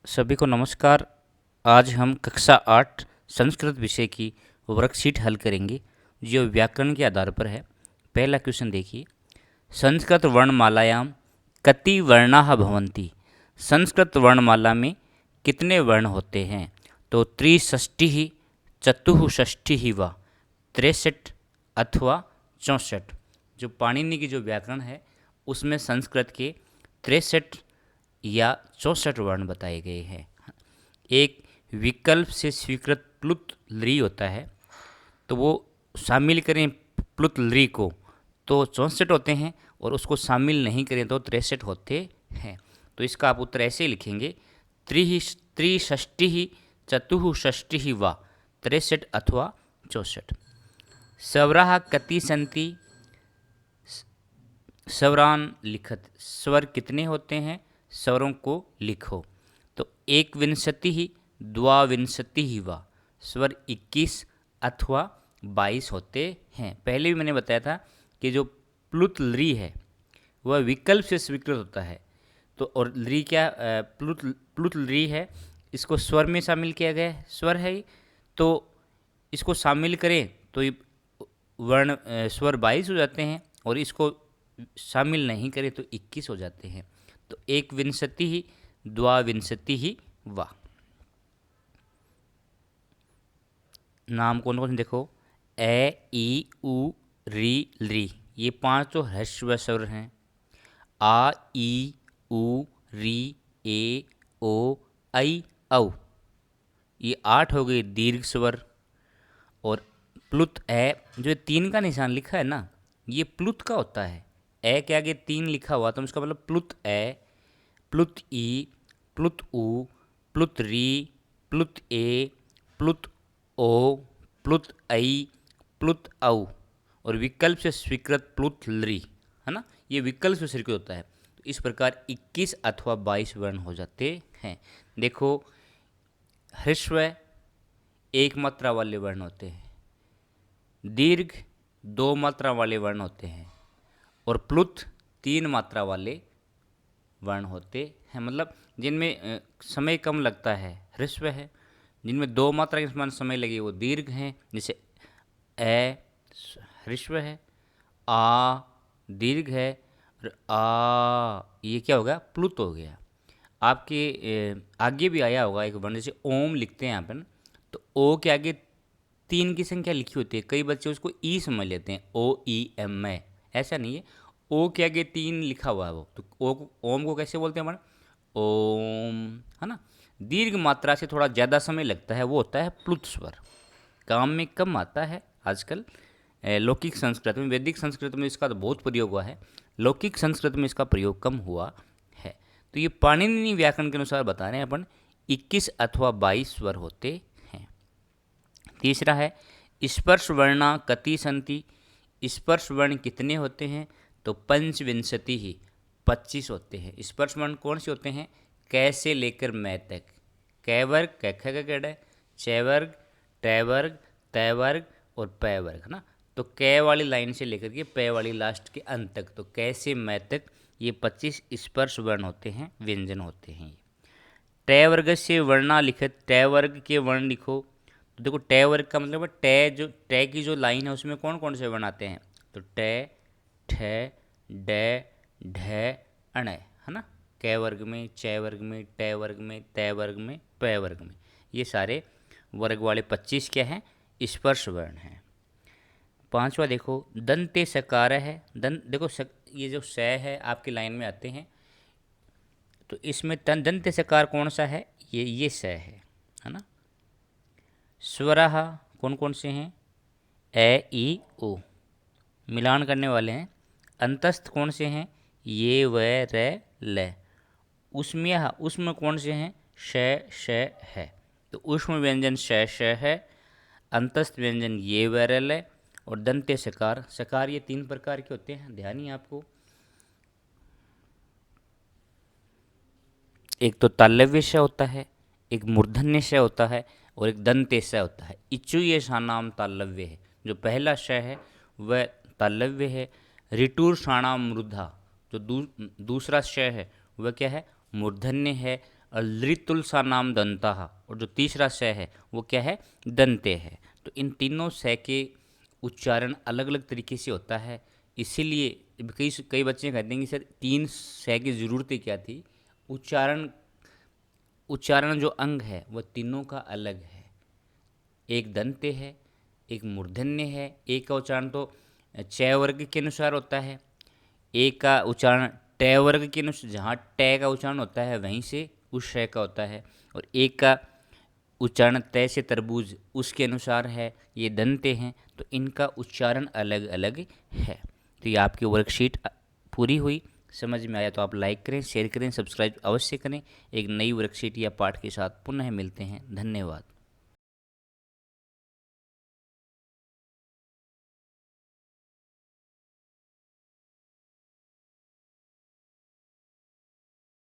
सभी को नमस्कार। आज हम कक्षा 8 संस्कृत विषय की वर्कशीट हल करेंगे जो व्याकरण के आधार पर है। पहला क्वेश्चन देखिए। संस्कृत वर्णमालायां कति वर्णाः भवन्ति? संस्कृत वर्णमाला में कितने वर्ण होते हैं? तो त्रिषष्टिः, चतुःषष्टिः व 63 अथवा 64। जो पाणिनि की जो व्याकरण है उसमें संस्कृत के 63 या 64 वर्ण बताए गए हैं। एक विकल्प से स्वीकृत प्लुत लृ होता है, तो वो शामिल करें प्लुत लृ को तो 64 होते हैं, और उसको शामिल नहीं करें तो 63 होते हैं। तो इसका आप उत्तर ऐसे लिखेंगे, त्रिषष्टिः चतुःषष्टिः व 63 अथवा 64। स्वराः कति सन्ति? स्वरान लिखत, स्वर कितने होते हैं? स्वरों को लिखो। तो एकविंशतिः द्वाविंशतिः व स्वर 21 अथवा 22 होते हैं। पहले भी मैंने बताया था कि जो प्लुत लृ है वह विकल्प से स्वीकृत होता है। तो और लृ क्या प्लुत लृ है, इसको स्वर में शामिल किया गया है, स्वर है ये। तो इसको शामिल करें तो ये वर्ण स्वर 22 हो जाते हैं, और इसको शामिल नहीं करें तो 21 हो जाते हैं। तो एकविंशतिः द्वाविंशतिः व। नाम कौन कौन से देखो, ए ई उ री लृ, ये 5 तो ह्रस्व स्वर हैं। आ ई उ री ए ओ ऐ औ, ये 8 हो गए दीर्घ स्वर। और प्लुत ए, जो 3 का निशान लिखा है ना, ये प्लुत का होता है। ए के आगे 3 लिखा हुआ तो उसका मतलब प्लुत ए, प्लुत ई, प्लुत उ, प्लुत री, प्लुत ए, प्लुत ओ, प्लुत ऐ, प्लुत औ, और विकल्प से स्वीकृत प्लुत लृ, है ना, ये विकल्प से स्वीकृत होता है। तो इस प्रकार 21 अथवा 22 वर्ण हो जाते हैं। देखो, ह्रस्व एक मात्रा वाले वर्ण होते हैं, दीर्घ 2 मात्रा वाले वर्ण होते हैं, और प्लुत 3 मात्रा वाले वर्ण होते हैं। मतलब जिनमें समय कम लगता है ह्रस्व है, जिनमें 2 मात्रा के समान समय लगे वो दीर्घ हैं। जैसे ए ह्रस्व है, आ दीर्घ है, और आ ये क्या हो गया, प्लुत हो गया। आपके आगे भी आया होगा एक वर्ण, जैसे ओम लिखते हैं यहाँ पर, तो ओ के आगे 3 की संख्या लिखी होती है। कई बच्चे उसको ई समझ लेते हैं, ओ ई एम में, ऐसा नहीं है। ओ के आगे 3 लिखा हुआ है वो, तो ओम को कैसे बोलते हैं अपन, ओम, है ना। दीर्घ मात्रा से थोड़ा ज़्यादा समय लगता है, वो होता है प्लुत स्वर। काम में कम आता है आजकल। लौकिक संस्कृत में, वैदिक संस्कृत में इसका तो बहुत प्रयोग हुआ है, लौकिक संस्कृत में इसका प्रयोग कम हुआ है। तो ये पाणिनि व्याकरण के अनुसार बता रहे हैं अपन, 21 अथवा 22 स्वर होते हैं। तीसरा है, स्पर्श वर्णा कति सन्ति? स्पर्श वर्ण कितने होते हैं? तो पंचविंशति ही, 25 होते हैं। स्पर्श वर्ण कौन से होते हैं? कै से लेकर मै तक, कै वर्ग, कै ख ग घ ड़, चै वर्ग, टै वर्ग, तै वर्ग और पै वर्ग, है ना। तो कै वाली लाइन से लेकर के पै वाली लास्ट के अंत तक, तो कै से मै तक ये 25 स्पर्श वर्ण होते हैं, व्यंजन होते हैं। टै वर्ग से वर्णा लिखित, टै वर्ग के वर्ण लिखो। तो देखो, टै वर्ग का मतलब है टै, जो टै की जो लाइन है उसमें कौन कौन से वर्ण आते हैं? तो टै, ठै, डै, ढै, अण, है ना। कै वर्ग में, चै वर्ग में, टै वर्ग में, तै वर्ग में, पै वर्ग में, ये सारे वर्ग वाले 25 क्या हैं? स्पर्श वर्ण हैं। पांचवा देखो, दंते सकार है। देखो ये जो स है आपकी लाइन में आते हैं, तो इसमें दंते सकार कौन सा है? ये स है ना। स्वरः कौन कौन से हैं? ए ई ओ, मिलान करने वाले हैं। अंतस्थ कौन से हैं? ये व रे ल। उष्म्यः, उष्म कौन से हैं? श श है। तो उष्म व्यंजन श श है, अंतस्थ व्यंजन ये व रे ल, और दंते सकार, सकार ये 3 प्रकार के होते हैं, ध्यान ही आपको। एक तो तालव्य श होता है, एक मूर्धन्य श होता है, और एक दंते स होता है। इचुये शानाम तालव्य है, जो पहला श है वह तालव्य है। ऋटुर शाणाम मृधा, जो दूसरा श है वह क्या है? मूर्धन्य है। और लृतुल सा नाम दंता, और जो तीसरा स है वो क्या है, दंते है। तो इन तीनों स के उच्चारण अलग अलग तरीके से होता है। इसीलिए कई कई बच्चे कहते हैं कि सर 3 स की ज़रूरत ही क्या थी। उच्चारण उच्चारण जो अंग है वह तीनों का अलग है। एक दंते है, एक मूर्धन्य है, एक का उच्चारण तो च वर्ग के अनुसार होता है, एक का उच्चारण ट वर्ग के अनुसार, जहाँ ट का उच्चारण होता है वहीं से उस श का होता है, और एक का उच्चारण तय से तरबूज उसके अनुसार है। ये दंते हैं, तो इनका उच्चारण अलग अलग है। तो ये आपकी वर्कशीट पूरी हुई। समझ में आया तो आप लाइक करें, शेयर करें, सब्सक्राइब अवश्य करें। एक नई वर्कशीट या पाठ के साथ पुनः मिलते हैं। धन्यवाद।